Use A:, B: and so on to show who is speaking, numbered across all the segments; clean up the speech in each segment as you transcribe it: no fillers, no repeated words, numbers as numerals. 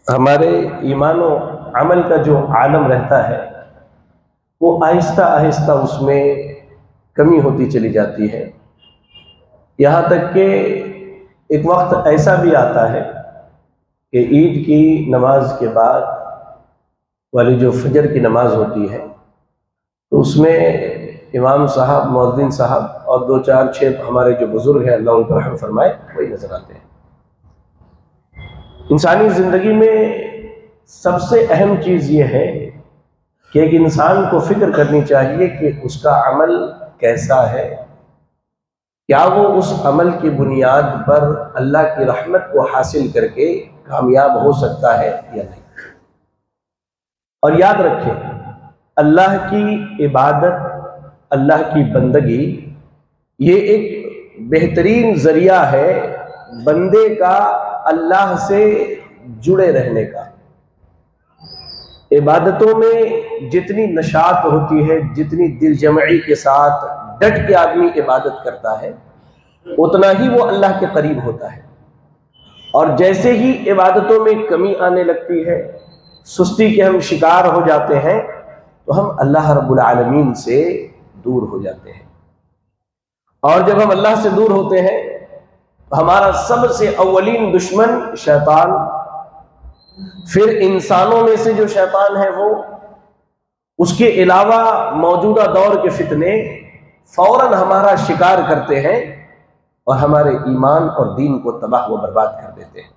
A: ہمارے ایمان و عمل کا جو عالم رہتا ہے وہ آہستہ آہستہ اس میں کمی ہوتی چلی جاتی ہے، یہاں تک کہ ایک وقت ایسا بھی آتا ہے کہ عید کی نماز کے بعد والی جو فجر کی نماز ہوتی ہے تو اس میں امام صاحب، مؤذن صاحب اور دو چار چھ ہمارے جو بزرگ ہیں اللہ ان پر رحم فرمائے وہی نظر آتے ہیں۔ انسانی زندگی میں سب سے اہم چیز یہ ہے کہ ایک انسان کو فکر کرنی چاہیے کہ اس کا عمل کیسا ہے، کیا وہ اس عمل کی بنیاد پر اللہ کی رحمت کو حاصل کر کے کامیاب ہو سکتا ہے یا نہیں۔ اور یاد رکھیں، اللہ کی عبادت، اللہ کی بندگی یہ ایک بہترین ذریعہ ہے بندے کا اللہ سے جڑے رہنے کا۔ عبادتوں میں جتنی نشاط ہوتی ہے، جتنی دل جمعی کے ساتھ ڈٹ کے آدمی عبادت کرتا ہے اتنا ہی وہ اللہ کے قریب ہوتا ہے، اور جیسے ہی عبادتوں میں کمی آنے لگتی ہے، سستی کے ہم شکار ہو جاتے ہیں تو ہم اللہ رب العالمین سے دور ہو جاتے ہیں۔ اور جب ہم اللہ سے دور ہوتے ہیں تو ہمارا سب سے اولین دشمن شیطان، پھر انسانوں میں سے جو شیطان ہے وہ، اس کے علاوہ موجودہ دور کے فتنے فوراً ہمارا شکار کرتے ہیں اور ہمارے ایمان اور دین کو تباہ و برباد کر دیتے ہیں۔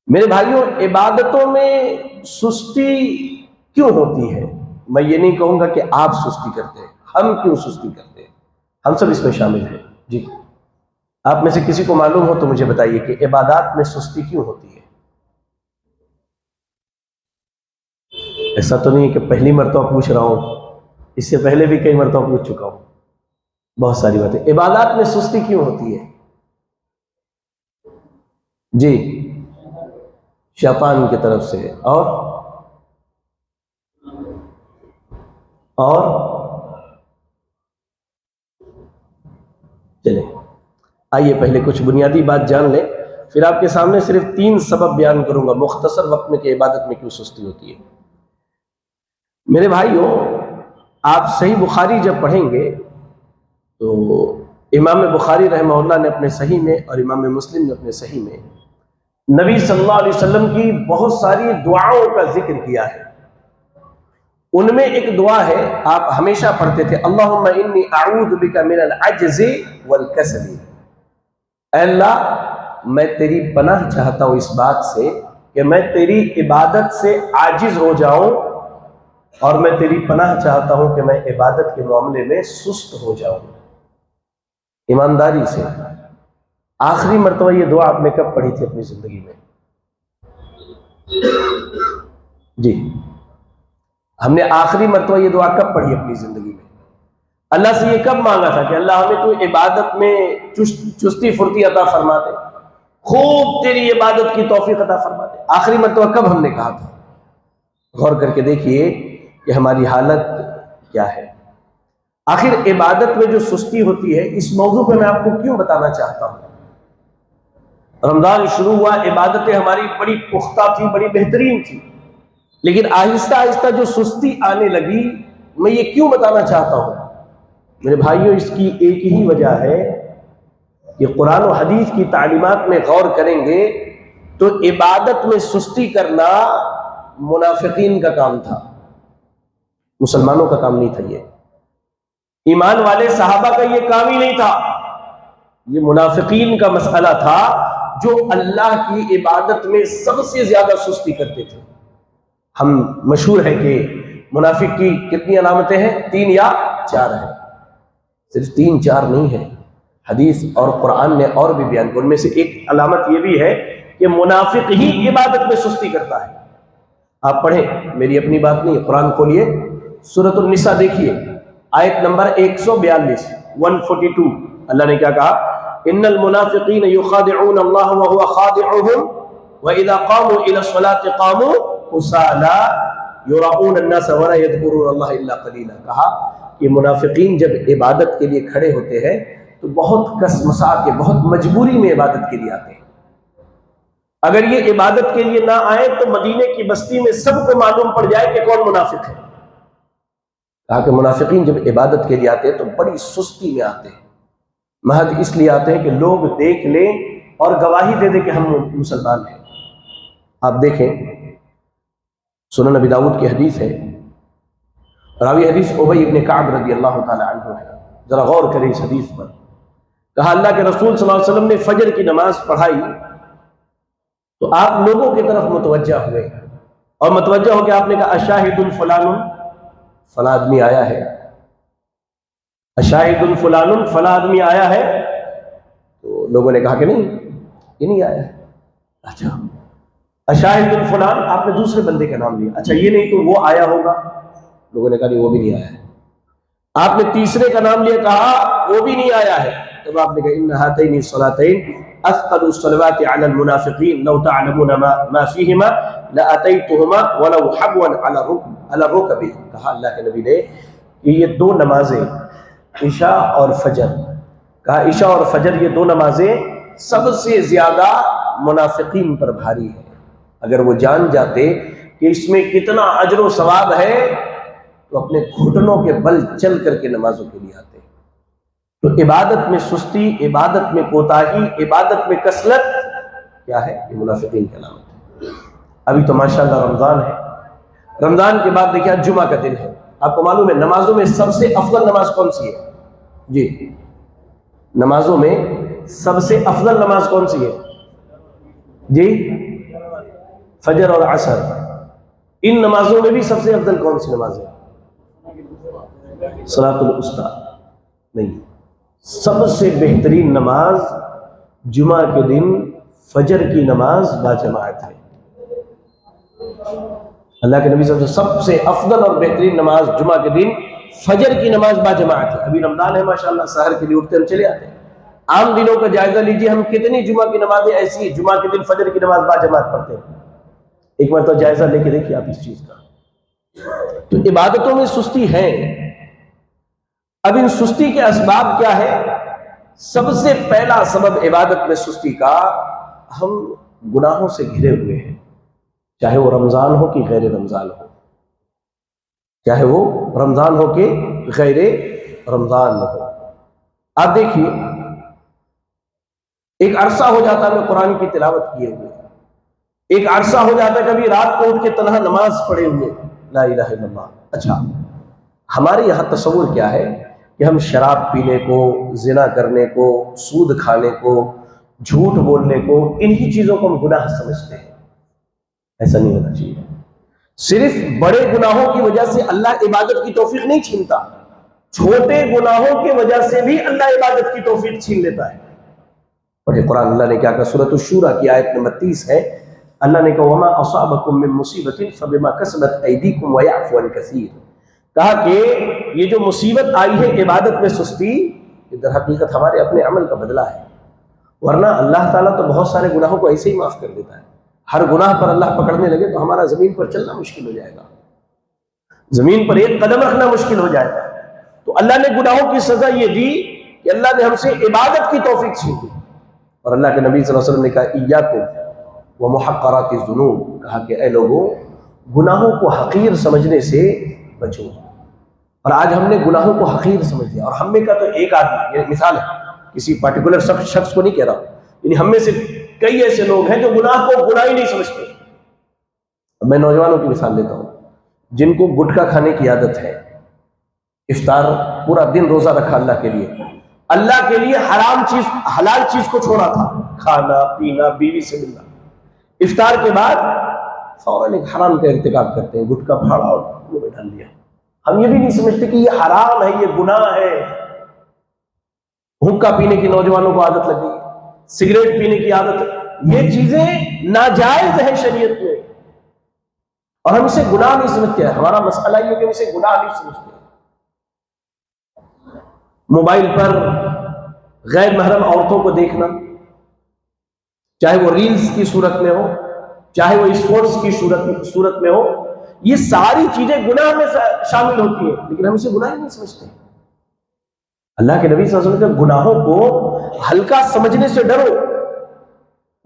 A: میرے بھائیوں، عبادتوں میں سستی کیوں ہوتی ہے؟ میں یہ نہیں کہوں گا کہ آپ سستی کرتے ہیں، ہم کیوں سستی کرتے ہیں، ہم سب اس میں شامل ہیں۔ جی، آپ میں سے کسی کو معلوم ہو تو مجھے بتائیے کہ عبادات میں سستی کیوں ہوتی ہے؟ ایسا تو نہیں کہ پہلی مرتبہ پوچھ رہا ہوں، اس سے پہلے بھی کئی مرتبہ پوچھ چکا ہوں بہت ساری باتیں۔ عبادات میں سستی کیوں ہوتی ہے؟ جی، شیطان کی طرف سے۔ اور چلیں آئیے پہلے کچھ بنیادی بات جان لیں، پھر آپ کے سامنے صرف 3 سبب بیان کروں گا مختصر وقت میں کہ عبادت میں کیوں سستی ہوتی ہے۔ میرے بھائیوں، آپ صحیح بخاری جب پڑھیں گے تو امام بخاری رحمہ اللہ نے اپنے صحیح میں اور امام مسلم نے اپنے صحیح میں نبی صلی اللہ علیہ وسلم کی بہت ساری دعاؤں کا ذکر کیا ہے۔ ان میں ایک دعا ہے، آپ ہمیشہ پڑھتے تھے، اللہم انی اعوذ بک من العجز والکسل۔ اے اللہ، میں تیری پناہ چاہتا ہوں اس بات سے کہ میں تیری عبادت سے عاجز ہو جاؤں، اور میں تیری پناہ چاہتا ہوں کہ میں عبادت کے معاملے میں سست ہو جاؤں۔ ایمانداری سے آخری مرتبہ یہ دعا آپ نے کب پڑھی تھی اپنی زندگی میں؟ جی، ہم نے آخری مرتبہ یہ دعا کب پڑھی اپنی زندگی میں؟ اللہ سے یہ کب مانگا تھا کہ اللہ ہمیں تو عبادت میں چستی پھرتی عطا فرما دے، خوب تیری عبادت کی توفیق عطا فرما دے؟ آخری مرتبہ کب ہم نے کہا تھا؟ غور کر کے دیکھیے کہ ہماری حالت کیا ہے۔ آخر عبادت میں جو سستی ہوتی ہے، اس موضوع پہ میں آپ کو کیوں بتانا چاہتا ہوں۔ رمضان شروع ہوا، عبادتیں ہماری بڑی پختہ تھی، بڑی بہترین تھی، لیکن آہستہ آہستہ جو سستی آنے لگی، میں یہ کیوں بتانا چاہتا ہوں میرے بھائیوں؟ اس کی ایک ہی وجہ ہے کہ قرآن و حدیث کی تعلیمات میں غور کریں گے تو عبادت میں سستی کرنا منافقین کا کام تھا، مسلمانوں کا کام نہیں تھا۔ یہ ایمان والے صحابہ کا یہ کام ہی نہیں تھا، یہ منافقین کا مسئلہ تھا جو اللہ کی عبادت میں سب سے زیادہ سستی کرتے تھے۔ ہم مشہور ہے کہ منافق کی کتنی علامتیں ہیں؟ 3 یا 4 ہیں، صرف 3 4 نہیں ہیں، حدیث اور قرآن نے اور بھی بیان کیا۔ ان میں سے ایک علامت یہ بھی ہے کہ منافق ہی عبادت میں سستی کرتا ہے۔ آپ پڑھیں، میری اپنی بات نہیں، قرآن کھولیے، سورۃ النساء دیکھیے، آیت نمبر 142 142، اللہ نے کیا کہا؟ ان المنافقین یخادعون اللہ وهو خادعهم واذا قاموا الى الصلاة قاموا کسالى یراؤون الناس ولا یذکرون اللہ الا قلیلا۔ کہا کہ منافقین جب عبادت کے لیے کھڑے ہوتے ہیں تو بہت کسمسا کے، بہت مجبوری میں عبادت کے لیے آتے ہیں۔ اگر یہ عبادت کے لیے نہ آئے تو مدینے کی بستی میں سب کو معلوم پڑ جائے کہ کون منافق ہے۔ کہا کہ منافقین جب عبادت کے لیے آتے ہیں تو بڑی سستی میں آتے ہیں، محض اس لیے آتے ہیں کہ لوگ دیکھ لیں اور گواہی دے دیں کہ ہم مسلمان ہیں۔ آپ دیکھیں سنن نبی داؤد کی حدیث ہے، راوی حدیث ابی ابن کعب رضی اللہ تعالی عنہ ہے، ذرا غور کریں اس حدیث پر۔ کہا اللہ کے رسول صلی اللہ علیہ وسلم نے فجر کی نماز پڑھائی تو آپ لوگوں کی طرف متوجہ ہوئے اور متوجہ ہو کے آپ نے کہا اشاہد الفلان، فلاں آدمی آیا ہے، اشاہد الفلان، فلاں آدمی آیا ہے۔ تو لوگوں نے کہا کہ نہیں، یہ نہیں آیا ہے۔ اچھا اشاہد الفلان، آپ نے دوسرے بندے کا نام لیا، اچھا یہ نہیں تو وہ آیا ہوگا؟ لوگوں نے کہا نہیں وہ بھی نہیں آیا ہے۔ آپ نے تیسرے کا نام لیا، کہا وہ بھی نہیں آیا ہے۔ تب آپ نے کہا ان ہاتین الصلاتین اثقل الصلوات علی المنافقین لو تعلمون ما فیہما لاتیتہما ولو حبوا علی الرکب۔ کہا اللہ کے نبی نے کہ یہ دو نمازیں عشاء اور فجر، کہا عشاء اور فجر یہ دو نمازیں سب سے زیادہ منافقین پر بھاری ہے، اگر وہ جان جاتے کہ اس میں کتنا اجر و ثواب ہے تو اپنے گھٹنوں کے بل چل کر کے نمازوں کے لیے آتے۔ تو عبادت میں سستی، عبادت میں کوتاہی، عبادت میں کثرت کیا ہے؟ یہ منافقین کی علامت ہے۔ ابھی تو ماشاءاللہ رمضان ہے، رمضان کے بعد دیکھیں جمعہ کا دن ہے، آپ کو معلوم ہے نمازوں میں سب سے افضل نماز کون سی ہے؟ جی نمازوں میں سب سے افضل نماز کون سی ہے؟ جی فجر اور عصر۔ ان نمازوں میں بھی سب سے افضل کون سی نماز ہے؟ صلاۃ الوسطیٰ نہیں، سب سے بہترین نماز جمعہ کے دن فجر کی نماز باجماعت ہے۔ اللہ کے نبی صلی اللہ علیہ وسلم سب سے افضل اور بہترین نماز جمعہ کے دن فجر کی نماز باجماعت ہے۔ ابھی رمضان ہے ماشاءاللہ، سحر کے لیے اٹھتے ہم چلے آتے ہیں، عام دنوں کا جائزہ لیجئے ہم کتنی جمعہ کی نمازیں ایسی جمعہ کے دن فجر کی نماز باجماعت پڑھتے ہیں، ایک مرتبہ جائزہ لے کے دیکھیے آپ اس چیز کا۔ تو عبادتوں میں سستی ہے۔ اب ان سستی کے اسباب کیا ہے؟ سب سے پہلا سبب عبادت میں سستی کا، ہم گناہوں سے گھرے ہوئے ہیں، چاہے وہ رمضان ہو کہ غیر رمضان ہو، چاہے وہ رمضان ہو کہ غیر رمضان ہو۔ آپ دیکھیے ایک عرصہ ہو جاتا ہے میں قرآن کی تلاوت کیے ہوئے، ایک عرصہ ہو جاتا ہے کبھی رات کو اٹھ کے تنہا نماز پڑھے ہوئے، لا الہ الا اللہ۔ اچھا ہمارے یہاں تصور کیا ہے کہ ہم شراب پینے کو، زنا کرنے کو، سود کھانے کو، جھوٹ بولنے کو، انہی چیزوں کو ہم گناہ سمجھتے ہیں۔ ایسا نہیں ہونا چاہیے۔ صرف بڑے گناہوں کی وجہ سے اللہ عبادت کی توفیق نہیں چھینتا، چھوٹے گناہوں کی وجہ سے بھی اللہ عبادت کی توفیق چھین لیتا ہے۔ پڑھے قرآن اللہ نے کیا کہا، سورۃ الشورى کی آیت نمبر 30 ہے، اللہ نے کہا وَمَا أَصَابَكُم مِّن مُّصِيبَةٍ فَبِمَا كَسَبَتْ أَيْدِيكُمْ وَيَعْفُو عَن كَثِيرٍ۔ کہا کہ یہ جو مصیبت آئی ہے عبادت میں سستی، یہ در حقیقت ہمارے اپنے عمل کا بدلہ ہے، ورنہ اللہ تعالیٰ تو بہت سارے گناہوں کو ایسے ہی معاف کر دیتا ہے۔ ہر گناہ پر اللہ پکڑنے لگے تو ہمارا زمین پر چلنا مشکل ہو جائے گا، زمین پر ایک قدم رکھنا مشکل ہو جائے گا۔ تو اللہ نے گناہوں کی سزا یہ دی کہ اللہ نے ہم سے عبادت کی توفیق چھین لی، اور اللہ کے نبی صلی اللہ علیہ وسلم نے کہا ایاکم ومحقرات الذنوب، کہا کہ اے لوگوں گناہوں کو حقیر سمجھنے سے بچو۔ اور آج ہم نے گناہوں کو حقیر سمجھ لیا، اور ہم میں کا تو ایک آدمی، یہ مثال ہے کسی پارٹیکولر شخص کو نہیں کہہ رہا، یعنی ہم میں سے کئی ایسے لوگ ہیں جو گناہ کو گناہ ہی نہیں سمجھتے۔ اب میں نوجوانوں کی مثال لیتا ہوں جن کو گٹکا کھانے کی عادت ہے، افطار پورا دن روزہ رکھا اللہ کے لیے حرام چیز حلال چیز کو چھوڑا تھا، کھانا پینا، بیوی سے ملنا، افطار کے بعد فوراً ایک حرام کا ارتکاب کرتے ہیں، گٹکا پھاڑا اور منہ میں ڈال دیا۔ ہم یہ بھی نہیں سمجھتے کہ یہ حرام ہے، یہ گناہ ہے۔ حقہ پینے کی نوجوانوں کو عادت لگ گئی، سگریٹ پینے کی عادت ہے، یہ چیزیں ناجائز ہیں شریعت میں، اور ہم اسے گناہ نہیں سمجھتے ہیں۔ ہمارا مسئلہ یہ ہے کہ ہم اسے گناہ نہیں سمجھتے۔ موبائل پر غیر محرم عورتوں کو دیکھنا، چاہے وہ ریلز کی صورت میں ہو، چاہے وہ اسپورٹس کی صورت میں ہو، یہ ساری چیزیں گناہ میں شامل ہوتی ہیں، لیکن ہم اسے گناہ ہی نہیں سمجھتے۔ اللہ کے نبی صلی اللہ علیہ وسلم کے گناہوں کو ہلکا سمجھنے سے ڈرو۔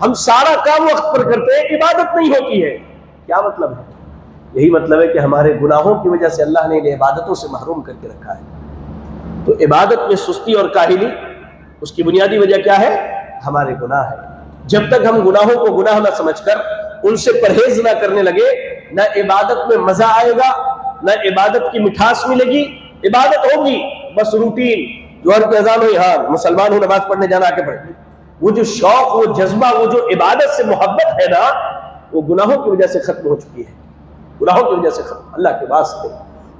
A: ہم سارا کام وقت پر کرتے ہیں، عبادت نہیں ہوتی ہے. کیا مطلب ہے؟ یہی مطلب ہے کہ ہمارے گناہوں کی وجہ سے اللہ نے انہیں عبادتوں سے محروم کر کے رکھا ہے. تو عبادت میں سستی اور کاہلی، اس کی بنیادی وجہ کیا ہے؟ ہمارے گناہ ہے. جب تک ہم گناہوں کو گناہ نہ سمجھ کر ان سے پرہیز نہ کرنے لگے، نہ عبادت میں مزہ آئے گا، نہ عبادت کی مٹھاس ملے گی. عبادت ہوگی بس روٹین، جوہر کی اذان ہوئی، ہاں مسلمان ہو نماز پڑھنے جانا، آ کے پڑھ. وہ جو شوق، وہ جذبہ، وہ جو عبادت سے محبت ہے نا، وہ گناہوں کی وجہ سے ختم ہو چکی ہے. گناہوں کی وجہ سے ختم. اللہ کے واسطے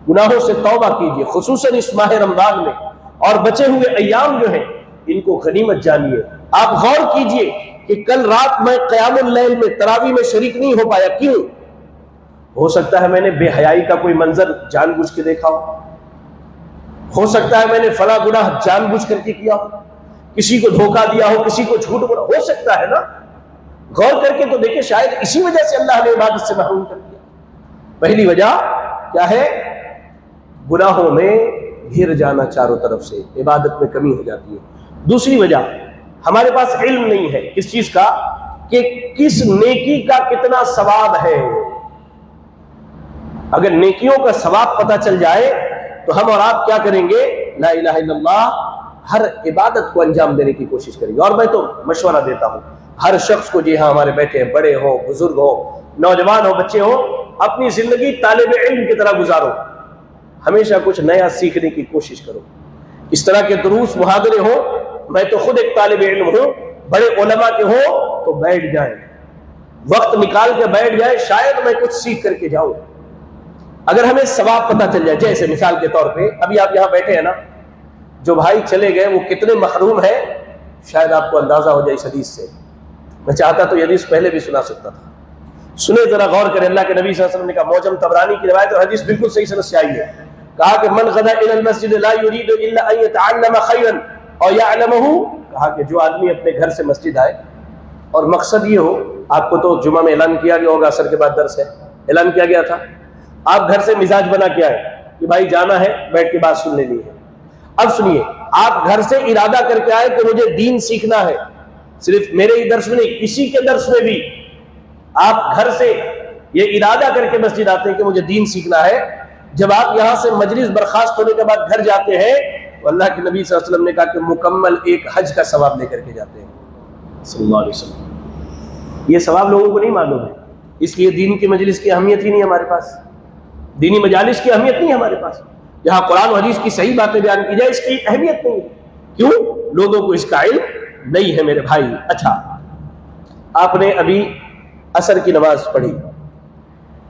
A: گناہوں سے توبہ کیجئے، خصوصاً اس ماہ رمضان میں، اور بچے ہوئے ایام جو ہیں ان کو غنیمت جانیے. آپ غور کیجئے کہ کل رات میں قیام اللیل میں، تراویح میں شریک نہیں ہو پایا. کیوں؟ ہو سکتا ہے میں نے بے حیائی کا کوئی منظر جان بوجھ کے دیکھا ہو سکتا ہے میں نے فلاں گناہ جان بوجھ کر کے کیا ہو، کسی کو دھوکہ دیا ہو، کسی کو جھوٹ بولا ہو سکتا ہے نا. غور کر کے تو دیکھیں، شاید اسی وجہ سے اللہ نے عبادت سے محروم کر دیا. پہلی وجہ کیا ہے؟ گناہوں میں گھر جانا چاروں طرف سے، عبادت میں کمی ہو جاتی ہے. دوسری وجہ، ہمارے پاس علم نہیں ہے کس چیز کا، کہ کس نیکی کا کتنا ثواب ہے. اگر نیکیوں کا ثواب پتہ چل جائے تو ہم اور آپ کیا کریں گے؟ لا الہ الا اللہ، ہر عبادت کو انجام دینے کی کوشش کریں گے. اور میں تو مشورہ دیتا ہوں ہر شخص کو، جی ہاں ہمارے بیٹھے ہیں، بڑے ہوں، بزرگ ہوں، نوجوان ہوں، بچے ہوں، اپنی زندگی طالب علم کی طرح گزارو. ہمیشہ کچھ نیا سیکھنے کی کوشش کرو. اس طرح کے دروس محاضرے ہوں، میں تو خود ایک طالب علم ہوں، بڑے علماء کے ہوں تو بیٹھ جائیں، وقت نکال کے بیٹھ جائیں، شاید میں کچھ سیکھ کر کے جاؤں. اگر ہمیں ثواب پتہ چل جائے، جیسے مثال کے طور پہ ابھی آپ یہاں بیٹھے ہیں نا، جو بھائی چلے گئے وہ کتنے محروم ہیں، شاید آپ کو اندازہ ہو جائے اس حدیث سے. میں چاہتا تو یہ حدیث پہلے بھی سنا سکتا تھا. سنے، ذرا غور کریں. اللہ کے نبی صلی اللہ علیہ وسلم نے کہا، موجم طبرانی کی روایت اور حدیث بالکل صحیح سند سے آئی ہے، کہا کہ من غدا الى المسجد لا يريد الا ان يتعلم خيرا او يعلمه، کہا کہ جو آدمی اپنے گھر سے مسجد آئے اور مقصد یہ ہو، آپ کو تو جمعہ میں اعلان کیا گیا ہوگا، عصر کے بعد درس ہے، اعلان کیا گیا تھا، آپ گھر سے مزاج بنا کے آئے کہ بھائی جانا ہے، بیٹھ کے بات سن لینی ہے. اب سنیے، آپ گھر سے ارادہ کر کے آئے کہ مجھے دین سیکھنا ہے، صرف میرے ہی درس میں نہیں، کسی کے درس میں بھی آپ گھر سے یہ ارادہ کر کے مسجد آتے ہیں کہ مجھے دین سیکھنا ہے. جب آپ یہاں سے مجلس برخاست ہونے کے بعد گھر جاتے ہیں تو اللہ کے نبی صلی اللہ علیہ وسلم نے کہا کہ مکمل ایک حج کا ثواب لے کر کے جاتے ہیں صلی اللہ علیہ وسلم. یہ ثواب لوگوں کو نہیں معلوم ہے، اس لیے دین کی مجلس کی اہمیت ہی نہیں ہمارے پاس، دینی مجالس کی اہمیت نہیں ہمارے پاس. جہاں قرآن و حدیث کی صحیح باتیں بیان کی جائے، اس کی اہمیت نہیں ہے. کیوں؟ لوگوں کو اس کا علم نہیں ہے میرے بھائی. اچھا، آپ نے ابھی عصر کی نماز پڑھی،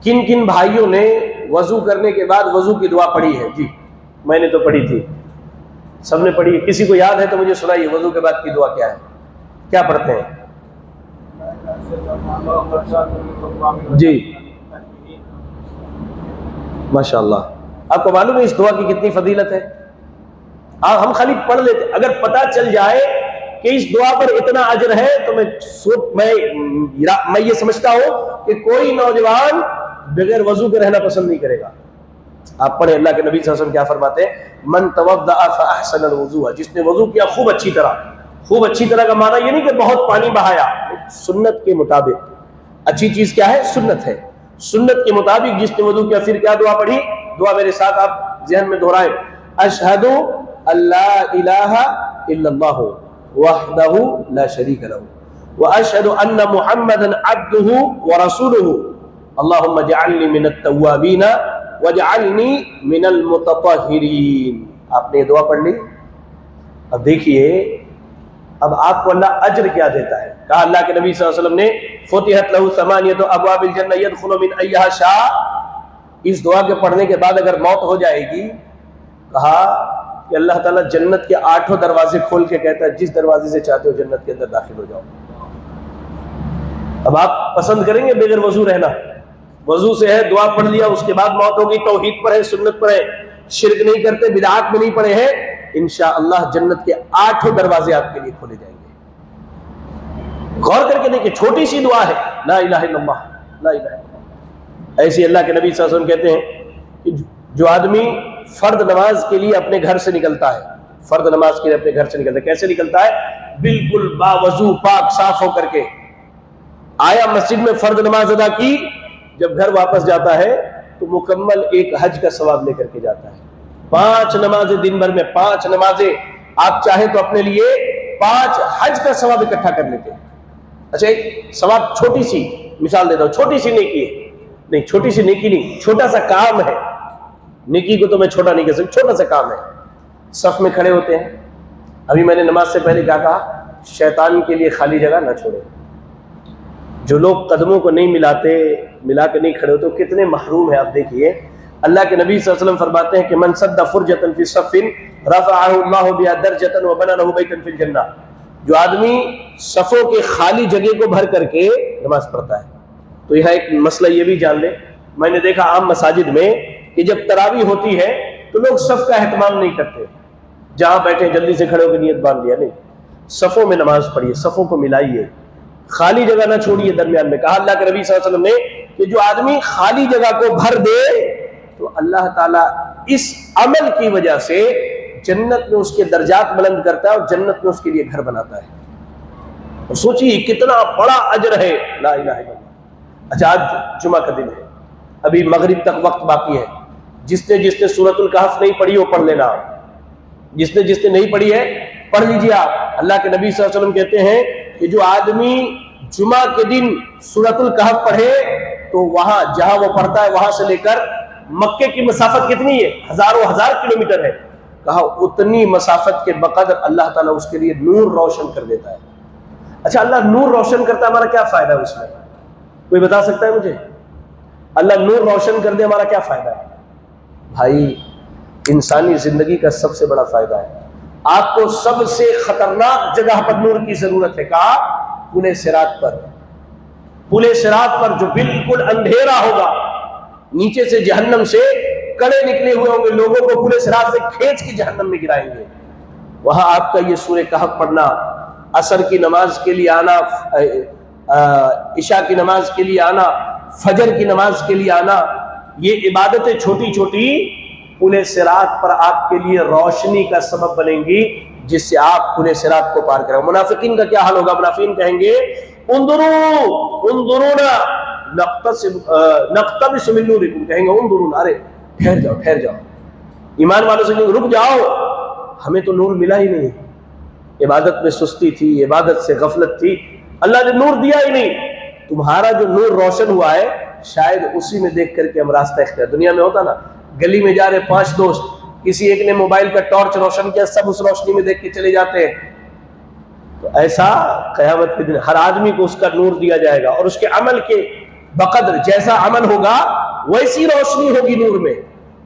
A: کن کن بھائیوں نے وضو کرنے کے بعد وضو کی دعا پڑھی ہے؟ جی میں نے تو پڑھی تھی، سب نے پڑھی ہے. کسی کو یاد ہے تو مجھے سنائیے، وضو کے بعد کی دعا کیا ہے، کیا پڑھتے ہیں؟ جی ماشاء اللہ. آپ کو معلوم ہے اس دعا کی کتنی فضیلت ہے؟ ہم خالی پڑھ لیتے، اگر پتہ چل جائے کہ اس دعا پر اتنا اجر ہے تو میں یہ سمجھتا ہوں کہ کوئی نوجوان بغیر وضو کے رہنا پسند نہیں کرے گا. آپ پڑھیں، اللہ کے نبی صلی اللہ علیہ وسلم کیا فرماتے ہیں؟ من توضأ فاحسن الوضوء، جس نے وضو کیا خوب اچھی طرح. خوب اچھی طرح کا معنی یہ نہیں کہ بہت پانی بہایا، سنت کے مطابق. اچھی چیز کیا ہے؟ سنت ہے. سنت کے مطابق جس نے وضو کیا، پھر کیا دعا پڑھی؟ دعا میرے ساتھ آپ ذہن میں دہرائیں، اشہد اللہ الہ الا اللہ وحدہ لا شریک لہ واشہد ان محمدا عبدہ ورسولہ اللہم اجعلنی من التوابین واجعلنی من المتطہرین. آپ نے یہ دعا پڑھ لی. اب دیکھیے، اب آپ کو اللہ اجر کیا دیتا ہے. کہا اللہ کے نبی صلی اللہ علیہ وسلم نے، فتحت لہ ثمانیۃ ابواب الجنہ يدخل من ایہا شاء. اس دعا کے پڑھنے کے بعد اگر موت ہو جائے گی، کہا کہ اللہ تعالیٰ جنت کے 8 دروازے کھول کے کہتا ہے جس دروازے سے چاہتے ہو جنت کے اندر داخل ہو جاؤ. اب آپ پسند کریں گے بغیر وضو رہنا؟ وضو سے ہے، دعا پڑھ لیا، اس کے بعد موت ہوگی، توحید پر ہے، سنت پر ہے، شرک نہیں کرتے، بدعات میں نہیں پڑے ہیں، انشاءاللہ جنت کے 8 دروازے آپ کے لیے کھولے جائیں گے. غور کر کے دیکھیں، چھوٹی سی دعا ہے، لا الہ الا اللہ، لا الہ الا اللہ. ایسی اللہ کے نبی صلی اللہ علیہ وسلم کہتے ہیں کہ جو آدمی فرد نماز کے لیے اپنے گھر سے نکلتا ہے، فرد نماز کے لیے اپنے گھر سے نکلتا ہے، کیسے نکلتا ہے؟ بالکل باوضو، پاک صاف ہو کر کے. آیا مسجد میں فرض نماز ادا کی, جب گھر واپس جاتا ہے تو مکمل ایک حج کا ثواب لے کر کے جاتا ہے. 5 نمازیں دن بھر میں, 5 نمازیں آپ چاہیں تو اپنے لیے 5 حج کا ثواب اکٹھا کر لیتے ہیں. اچھا ایک ثواب, چھوٹی سی مثال دیتا ہوں, چھوٹی سی نیکی ہے, نہیں چھوٹی سی نیکی نہیں, چھوٹا سا کام ہے. نیکی کو تو میں چھوٹا نہیں کہہ سکتا, چھوٹا سا کام ہے. صف میں کھڑے ہوتے ہیں, ابھی میں نے نماز سے پہلے کیا کہا, شیطان کے لیے خالی جگہ نہ چھوڑے. جو لوگ قدموں کو نہیں ملا کے نہیں کھڑے ہوتے وہ کتنے محروم ہیں. آپ دیکھیے اللہ کے نبی صلی اللہ علیہ وسلم فرماتے ہیں کہ من سد فرجۃ فی صف رفعہ اللہ بہا درجۃ وبنى له بیتا فی الجنہ. جو آدمی صفوں کے خالی جگہ کو بھر کر کے نماز پڑھتا ہے. تو یہاں ایک مسئلہ یہ بھی جان لیں, میں نے دیکھا عام مساجد میں کہ جب تراویح ہوتی ہے تو لوگ صف کا اہتمام نہیں کرتے, جہاں بیٹھے جلدی سے کھڑے ہو کے نیت باندھ لیا. نہیں, صفوں میں نماز پڑھیے, صفوں کو ملائیے, خالی جگہ نہ چھوڑیے درمیان میں. کہا اللہ کے نبی صلی اللہ علیہ وسلم نے کہ جو آدمی خالی جگہ کو بھر دے تو اللہ تعالیٰ اس عمل کی وجہ سے جنت میں اس کے درجات بلند کرتا ہے اور جنت میں اس کے لیے گھر بناتا ہے. اور سوچیے کتنا بڑا اجر ہے. لا الہ الا اللہ. اچھا آج جمعہ کا دن ہے, ابھی مغرب تک وقت باقی ہے. جس نے سورۃ الکہف نہیں پڑھی وہ پڑھ لینا, جس نے نہیں پڑھی ہے پڑھ لیجیے آپ. اللہ کے نبی صلی اللہ علیہ وسلم کہتے ہیں کہ جو آدمی جمعہ کے دن سورۃ الکہف پڑھے تو وہاں جہاں وہ پڑھتا ہے وہاں سے لے کر مکے کی مسافت کتنی ہے, ہزاروں ہزار کلومیٹر ہے. کہا اتنی مسافت کے بقدر اللہ تعالیٰ اس کے لیے نور روشن کر دیتا ہے. اچھا اللہ نور روشن کرتا ہے, ہمارا کیا فائدہ ہے اس میں؟ کوئی بتا سکتا ہے مجھے؟ اللہ نور روشن کر دے ہمارا کیا فائدہ ہے؟ بھائی انسانی زندگی کا سب سے بڑا فائدہ ہے. آپ کو سب سے خطرناک جگہ پر نور کی ضرورت ہے. کہا پل صراط پر. پل صراط پر جو بالکل اندھیرا ہوگا, نیچے سے جہنم سے کڑے نکلے ہوئے ہوں گے, لوگوں کو پل صراط سے کھینچ کے جہنم میں گرائیں گے. وہاں آپ کا یہ سورہ کہف پڑھنا, عصر کی نماز کے لیے آنا, عشاء کی نماز کے لیے آنا, فجر کی نماز کے لیے آنا, یہ عبادتیں چھوٹی چھوٹی پل صراط پر آپ کے لیے روشنی کا سبب بنیں گی, جس سے آپ پل صراط کو پار کریں. منافقین کا کیا حال ہوگا؟ منافقین کہیں گے انظرونا نقتبس من نورکم, کہیں گے انظرونا, ارے ٹھہر جاؤ. ایمان والوں سے کہیں رک جاؤ, ہمیں تو نور ملا ہی نہیں. عبادت میں سستی تھی, عبادت سے غفلت تھی, اللہ نے نور دیا ہی نہیں. تمہارا جو نور روشن ہوا ہے شاید اسی میں دیکھ کر کے ہم راستہ اختیار. دنیا میں ہوتا نا, گلی میں جا رہے 5 دوست, کسی ایک نے موبائل کا ٹارچ روشن کیا, سب اس روشنی میں دیکھ کے چلے جاتے ہیں. تو ایسا قیامت کے دن ہر آدمی کو اس کا نور دیا جائے گا, اور اس کے عمل کے بقدر جیسا عمل ہوگا ویسی روشنی ہوگی نور میں,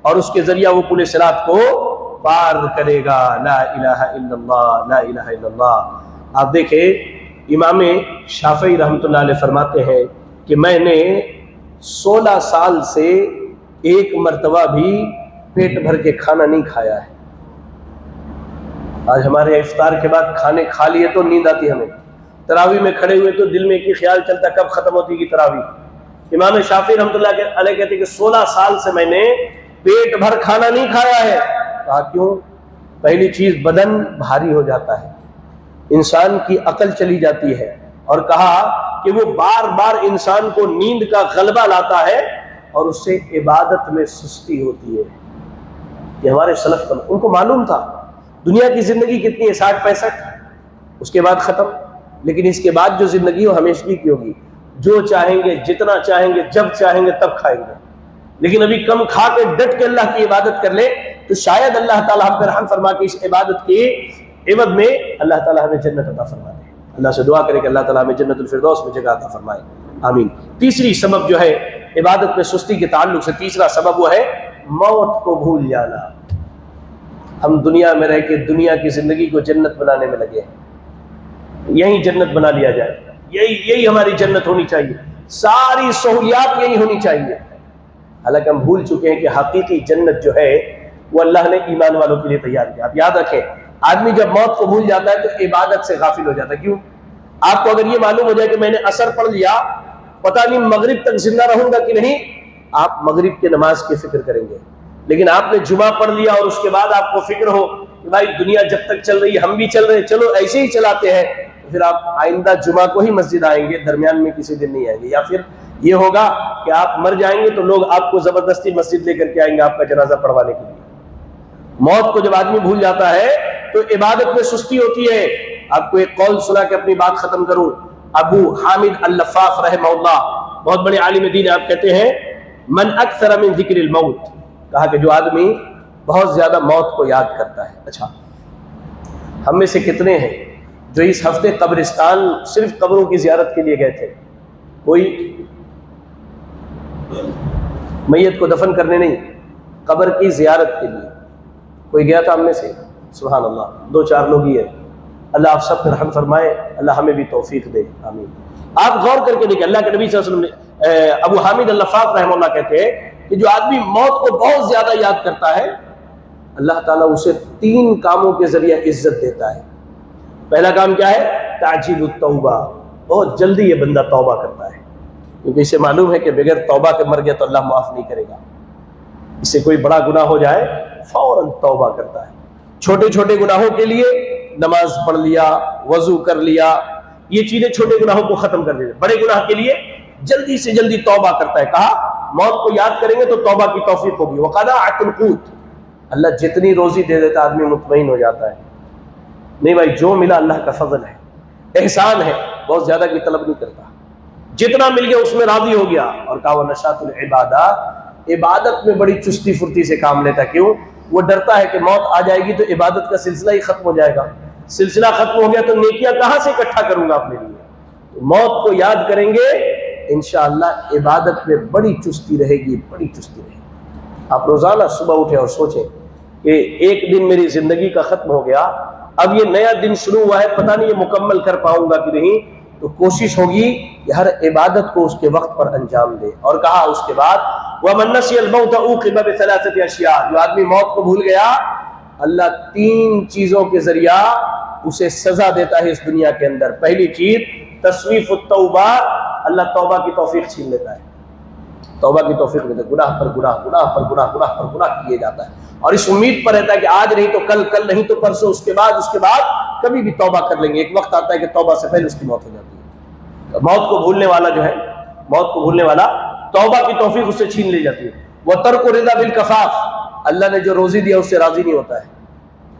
A: اور اس کے ذریعہ وہ پل صراط کو پار کرے گا. لا الہ الا اللہ, لا الہ الا اللہ. آپ دیکھیں امام شافعی رحمۃ اللہ علیہ فرماتے ہیں کہ میں نے 16 سال سے ایک مرتبہ بھی پیٹ بھر کے کھانا نہیں کھایا ہے. آج ہمارے افطار کے بعد کھانے کھا لیے تو نیند آتی ہمیں, تراویح میں کھڑے ہوئے تو دل میں ایک ہی خیال چلتا کب ختم ہوتی کی تراویح. امام شافعی رحمۃ اللہ علیہ کہتے ہیں کہ 16 سال سے میں نے پیٹ بھر کھانا نہیں کھایا ہے. کہا کیوں؟ پہلی چیز بدن بھاری ہو جاتا ہے, انسان کی عقل چلی جاتی ہے, اور کہا کہ وہ بار بار انسان کو نیند کا غلبہ لاتا ہے اور اس سے عبادت میں سستی ہوتی ہے. یہ ہمارے سلف کا, ان کو معلوم تھا دنیا کی زندگی کتنی ہے, 60-65, اس کے بعد ختم. لیکن اس کے بعد جو زندگی وہ ہمیشگی کی ہوگی, جو چاہیں گے جتنا چاہیں گے جب چاہیں گے تب کھائیں گے. لیکن ابھی کم کھا کے ڈٹ کے اللہ کی عبادت کر لے تو شاید اللہ تعالیٰ ہم پر رحم فرما کے اس عبادت کے عوض میں اللہ تعالیٰ ہمیں جنت عطا فرما دے. اللہ سے دعا کرے کہ اللہ تعالیٰ ہمیں جنت الفردوس میں جگہ عطا فرمائے, آمین. تیسری سبب جو ہے عبادت میں سستی کے تعلق سے, تیسرا سبب وہ ہے موت کو بھول جانا. ہم دنیا میں رہ کے دنیا کی زندگی کو جنت بنانے میں لگے ہیں, یہی جنت بنا لیا جائے, یہی ہماری جنت ہونی چاہیے, ساری سہولیات یہی ہونی چاہیے. حالانکہ ہم بھول چکے ہیں کہ حقیقی جنت جو ہے وہ اللہ نے ایمان والوں کے لیے تیار کیا. آپ یاد رکھیں, آدمی جب موت کو بھول جاتا ہے تو عبادت سے غافل ہو جاتا ہے. کیوں؟ آپ کو اگر یہ معلوم ہو جائے کہ میں نے عصر پڑھ لیا, پتہ نہیں مغرب تک زندہ رہوں گا کہ نہیں, آپ مغرب کی نماز کی فکر کریں گے. لیکن آپ نے جمعہ پڑھ لیا اور اس کے بعد آپ کو فکر ہو کہ بھائی دنیا جب تک چل رہی ہے ہم بھی چل رہے ہیں, چلو ایسے ہی چلاتے ہیں, تو پھر آپ آئندہ جمعہ کو ہی مسجد آئیں گے، درمیان میں کسی دن نہیں آئیں گے، یا پھر یہ ہوگا کہ آپ مر جائیں گے تو لوگ آپ کو زبردستی مسجد لے کر کے آئیں گے آپ کا جنازہ پڑھوانے کے لیے۔ موت کو جب آدمی بھول جاتا ہے تو عبادت میں سستی ہوتی ہے۔ آپ کو ایک قول سنا کے اپنی بات ختم کروں، ابو حامد اللفاف رحمہ اللہ، بہت بڑے عالم دین، آپ کہتے ہیں من اکثر من ذکر الموت، کہا کہ جو آدمی بہت زیادہ موت کو یاد کرتا ہے۔ اچھا، ہم میں سے کتنے ہیں جو اس ہفتے قبرستان صرف قبروں کی زیارت کے لیے گئے تھے؟ کوئی میت کو دفن کرنے نہیں، قبر کی زیارت کے لیے کوئی گیا تھا ہم میں سے؟ سبحان اللہ، 2-4 لوگ ہی ہیں۔ اللہ آپ سب پر رحم فرمائے، اللہ ہمیں بھی توفیق دے، آمین۔ آپ غور کر کے دیکھیں، اللہ کے نبی صلی اللہ علیہ وسلم نے، ابو حامد اللفاف رحمہ اللہ کہتے ہیں کہ جو آدمی موت کو بہت زیادہ یاد کرتا ہے اللہ تعالیٰ اسے 3 کاموں کے ذریعے عزت دیتا ہے۔ پہلا کام کیا ہے؟ تعجیل التوبہ، بہت جلدی یہ بندہ توبہ کرتا ہے، کیونکہ اسے معلوم ہے کہ بغیر توبہ کے مر گیا تو اللہ معاف نہیں کرے گا۔ اس سے کوئی بڑا گناہ ہو جائے فوراً توبہ کرتا ہے۔ چھوٹے چھوٹے گناہوں کے لیے نماز پڑھ لیا، وضو کر لیا، یہ چیزیں چھوٹے گناہوں کو ختم کر دیتے۔ بڑے گناہ کے لیے جلدی سے جلدی توبہ کرتا ہے۔ کہا موت کو یاد کریں گے تو توبہ کی توفیق ہوگی۔ وقضاء القوت، اللہ جتنی روزی دے دیتا آدمی مطمئن ہو جاتا ہے، نہیں بھائی جو ملا اللہ کا فضل ہے، احسان ہے، بہت زیادہ کی طلب نہیں کرتا، جتنا مل گیا اس میں راضی ہو گیا۔ اور کہا ونشاط العبادات، عبادت میں بڑی چستی فرتی سے کام لیتا۔ کیوں؟ وہ ڈرتا ہے کہ موت آ جائے گی تو عبادت کا سلسلہ ہی ختم ہو جائے گا، سلسلہ ختم ہو گیا تو نیکیاں کہاں سے اکٹھا کروں گا اپنے لیے؟ موت کو یاد کریں گے انشاءاللہ عبادت میں بڑی چستی رہے گی، بڑی چستی رہے گی۔ آپ روزانہ صبح اٹھیں اور سوچیں کہ ایک دن میری زندگی کا ختم ہو گیا، اب یہ نیا دن شروع ہوا ہے، پتہ نہیں یہ مکمل کر پاؤں گا کہ نہیں، تو کوشش ہوگی کہ ہر عبادت کو اس کے وقت پر انجام دے۔ اور کہا اس کے بعد وَمَن نَسِيَ الْمَوْتَ عُوقِبَ بِثَلَاثَةِ أَشْيَاء، جو آدمی موت کو بھول گیا اللہ 3 چیزوں کے ذریعہ اسے سزا دیتا ہے اس دنیا کے اندر۔ پہلی چیز تصویف التوبہ، اللہ توبہ کی توفیق چھین لیتا ہے، توبہ کی توفیق دیتا ہے، گناہ پر گناہ، گناہ پر گناہ، گناہ پر گناہ کیے جاتا ہے، اور اس امید پر رہتا ہے کہ آج نہیں تو کل، کل نہیں تو پرسوں، اس کے بعد کبھی بھی توبہ کر لیں گے۔ ایک وقت آتا ہے کہ توبہ سے پہلے اس کی موت ہو جاتی ہے۔ موت کو بھولنے والا جو ہے، موت کو بھولنے والا توبہ کی توفیق اس سے چھین لی جاتی ہے۔ وَتَرْكُ رِضَا بِالْكَفَافِ، اللہ نے جو روزی دیا اس سے راضی نہیں ہوتا ہے،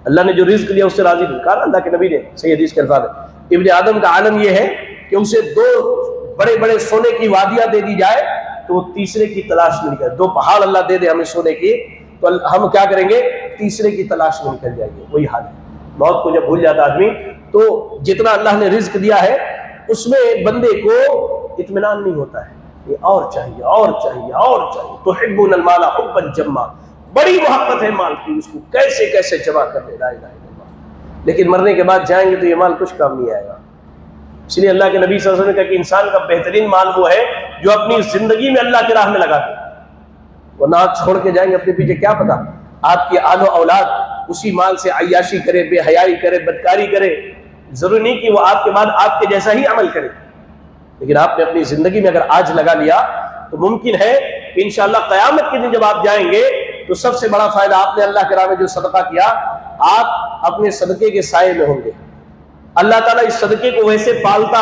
A: اللہ نے جو رزق دیا اس سے راضی نہیں۔ کہا نا اللہ کے نبی نے، صحیح حدیث کے الفاظ ہے، ابن آدم کا عالم یہ ہے کہ اسے 2 بڑے بڑے سونے کی وادیاں دے دی جائے تو وہ تیسرے کی تلاش میں نکل، 2 پہاڑ اللہ دے دے ہمیں سونے کی تو ہم کیا کریں گے؟ تیسرے کی تلاش میں نکل جائیں گے۔ وہی حال ہے، موت کو جب بھول جاتا آدمی تو جتنا اللہ نے رزق دیا ہے اس میں بندے کو اطمینان نہیں ہوتا ہے، یہ اور چاہیے، اور چاہیے، اور چاہیے۔ تحبون المال حبا جما، بڑی محبت ہے مال کی، اس کو کیسے کیسے جمع کر لے، لا الہ الا اللہ۔ لیکن مرنے کے بعد جائیں گے تو یہ مال کچھ کام نہیں آئے گا۔ اس لیے اللہ کے نبی صلی اللہ علیہ وسلم نے کہا کہ انسان کا بہترین مال وہ ہے جو اپنی زندگی میں اللہ کی راہ میں لگا دے، ورنہ آپ چھوڑ کے جائیں گے اپنے پیچھے، کیا پتا آپ کی آل و اولاد اسی مال سے عیاشی کرے، بے حیائی کرے، بدکاری کرے۔ ضروری نہیں کہ وہ آپ کے بعد آپ کے جیسا ہی عمل کرے، لیکن آپ نے اپنی زندگی میں اگر آج لگا لیا تو ممکن ہے کہ انشاءاللہ قیامت کے دن جب آپ جائیں گے تو سب سے بڑا فائدہ آپ نے اللہ کے راہ میں جو صدقہ کیا، آپ اپنے صدقے کے سائے میں ہوں گے۔ اللہ تعالیٰ اس صدقے کو ویسے پالتا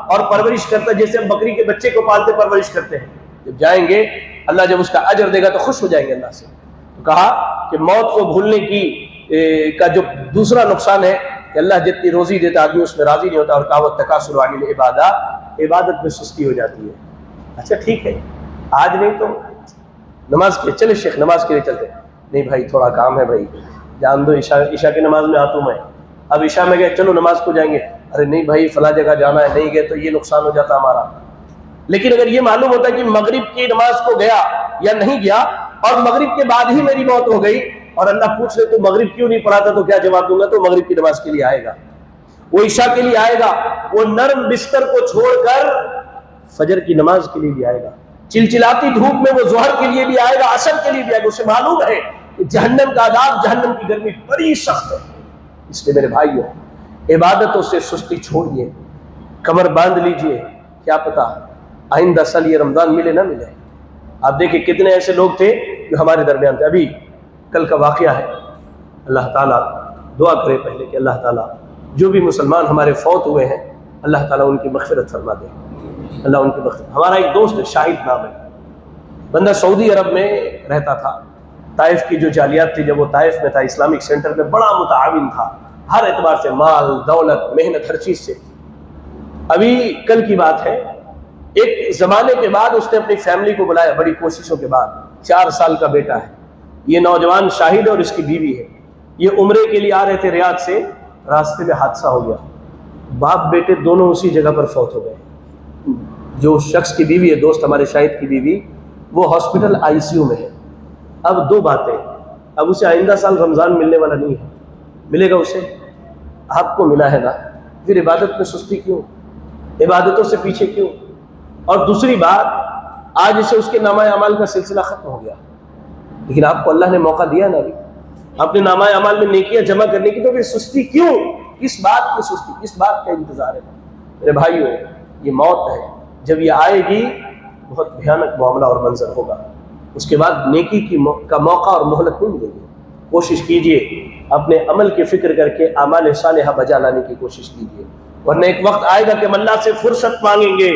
A: اور پرورش کرتا جیسے ہم بکری کے بچے کو پالتے پرورش کرتے ہیں۔ جب جائیں گے اللہ جب اس کا اجر دے گا تو خوش ہو جائیں گے اللہ سے۔ تو کہا کہ موت کو بھولنے کی کا جو دوسرا نقصان ہے کہ اللہ جتنی روزی دیتا آدمی اس میں راضی نہیں ہوتا، اور کہا والتکاثر عن العبادۃ، عبادت میں سستی ہو جاتی ہے۔ اچھا ٹھیک ہے، آج نہیں تو نماز کے چلے شیخ نماز کے لیے چلتے، نہیں بھائی تھوڑا کام ہے بھائی، جان دو عشاء کی نماز میں آتا ہوں میں، اب عشاء میں گئے چلو نماز کو جائیں گے، ارے نہیں بھائی فلاں جگہ جانا ہے، نہیں گئے تو یہ نقصان ہو جاتا ہمارا۔ لیکن اگر یہ معلوم ہوتا ہے کہ مغرب کی نماز کو گیا یا نہیں گیا اور مغرب کے بعد ہی میری موت ہو گئی اور اللہ پوچھ لے تو مغرب کیوں نہیں پڑھا تھا تو کیا جواب دوں گا؟ تو مغرب کی نماز کے لیے آئے گا، وہ عشاء کے لیے آئے گا، وہ نرم بستر کو چھوڑ کر فجر کی نماز کے لیے بھی آئے گا، چلچلاتی دھوپ میں وہ ظہر کے لیے بھی آئے گا، عصر کے لیے بھی آئے گا۔ اسے معلوم ہے کہ جہنم کا عذاب، جہنم کی گرمی بڑی سخت ہے۔ اس لیے میرے بھائیوں، عبادتوں سے سستی چھوڑیے، کمر باندھ لیجئے، کیا پتا آئندہ سال یہ رمضان ملے نہ ملے۔ آپ دیکھیں کتنے ایسے لوگ تھے جو ہمارے درمیان تھے، ابھی کل کا واقعہ ہے، اللہ تعالیٰ دعا کرے پہلے کہ اللہ تعالیٰ جو بھی مسلمان ہمارے فوت ہوئے ہیں اللہ تعالیٰ ان کی مغفرت فرما دے، اللہ ان کی مغفرت۔ ہمارا ایک دوست ہے، شاہد نام ہے، بندہ سعودی عرب میں رہتا تھا، طائف کی جو جالیات تھی، جب وہ طائف میں تھا اسلامک سینٹر میں بڑا متعاون تھا ہر اعتبار سے، مال دولت محنت ہر چیز سے۔ ابھی کل کی بات ہے، ایک زمانے کے بعد اس نے اپنی فیملی کو بلایا، بڑی کوششوں کے بعد، 4 سال کا بیٹا ہے یہ، نوجوان شاہد ہے اور اس کی بیوی ہے، یہ عمرے کے لیے آ رہے تھے ریاض سے، راستے میں حادثہ ہو گیا، باپ بیٹے دونوں اسی جگہ پر فوت ہو گئے۔ جو شخص کی بیوی ہے، دوست ہمارے شاہد کی بیوی، وہ ہاسپٹل آئی سی یو میں ہے۔ اب 2 باتیں، اب اسے آئندہ سال رمضان ملنے والا نہیں ہے، ملے گا اسے؟ آپ کو ملا ہے نا، پھر عبادت میں سستی کیوں، عبادتوں سے پیچھے کیوں؟ اور دوسری بات، آج اسے اس کے نامہ اعمال کا سلسلہ ختم ہو گیا، لیکن آپ کو اللہ نے موقع دیا نا، ابھی اپنے نامہ اعمال میں نیکیاں جمع کرنے کی، تو پھر سستی کیوں؟ کس بات کی سستی، کس بات کا انتظار ہے؟ میرے بھائیو، یہ موت ہے، جب یہ آئے گی بہت بھیانک معاملہ اور منظر ہوگا، اس کے بعد نیکی کا موقع اور مہلت نہیں ملے گی۔ کوشش کیجئے اپنے عمل کی فکر کر کے اعمال صالحہ بجا لانے کی کوشش کیجئے، ورنہ ایک وقت آئے گا کہ ہم اللہ سے فرصت مانگیں گے،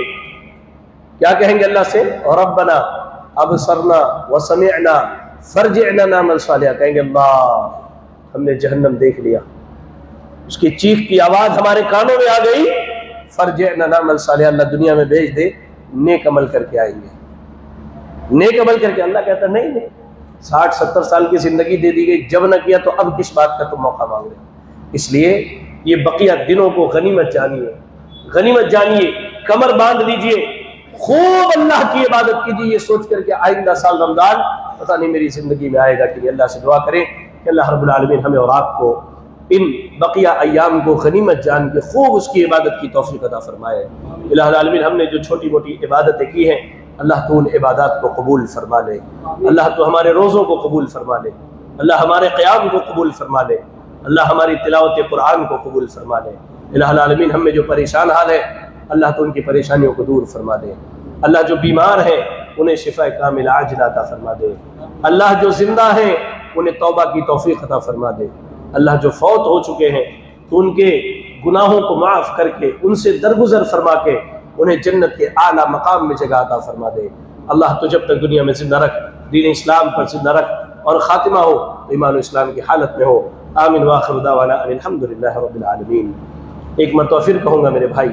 A: کیا کہیں گے اللہ سے؟ ربنا ابصرنا وسمعنا فرجعنا نعمل صالحا، کہیں گے اللہ ہم نے جہنم دیکھ لیا، اس کی چیخ کی آواز ہمارے کانوں میں آ گئی، فرجعنا نعمل صالحا، اللہ دنیا میں بھیج دے، نیک عمل کر کے آئیں گے، نیک عمل کر کے۔ اللہ کہتا نہیں، 60-70 سال کی زندگی دے دی گئی، جب نہ کیا تو اب کس بات کا تم موقع مانگ رہے؟ اس لیے یہ بقیہ دنوں کو غنیمت جانیے، غنیمت جانیے، کمر باندھ لیجئے، خوب اللہ کی عبادت کیجیے، یہ سوچ کر کہ آئندہ سال رمضان پتہ نہیں میری زندگی میں آئے گا کہ نہیں۔ اللہ سے دعا کریں کہ اللہ رب العالمین ہمیں اور آپ کو ان بقیہ ایام کو غنیمت جان کے خوب اس کی عبادت کی توفیق عطا فرمائے۔ الہ العالمین ہم نے جو چھوٹی موٹی عبادتیں کی ہیں، اللہ تو ان عبادات کو قبول فرما لے، اللہ تو ہمارے روزوں کو قبول فرما لے، اللہ ہمارے قیام کو قبول فرما لے، اللہ ہماری تلاوت قرآن کو قبول فرما لے۔ الہ العالمین ہم میں جو پریشان حال ہے، اللہ تو ان کی پریشانیوں کو دور فرما دے، اللہ جو بیمار ہیں انہیں شفا کامل عاجلہ عطا فرما دے، اللہ جو زندہ ہیں انہیں توبہ کی توفیق عطا فرما دے، اللہ جو فوت ہو چکے ہیں تو ان کے گناہوں کو معاف کر کے ان سے درگزر فرما کے انہیں جنت کے اعلیٰ مقام میں جگہ عطا فرما دے۔ اللہ تو جب تک دنیا میں زندہ رکھ، دین اسلام پر زندہ رکھ، اور خاتمہ ہو ایمان و اسلام کی حالت میں ہو۔ آمین، وآخر دعوانا ان الحمد للہ رب العالمین۔ ایک مرتبہ پھر کہوں گا میرے بھائی،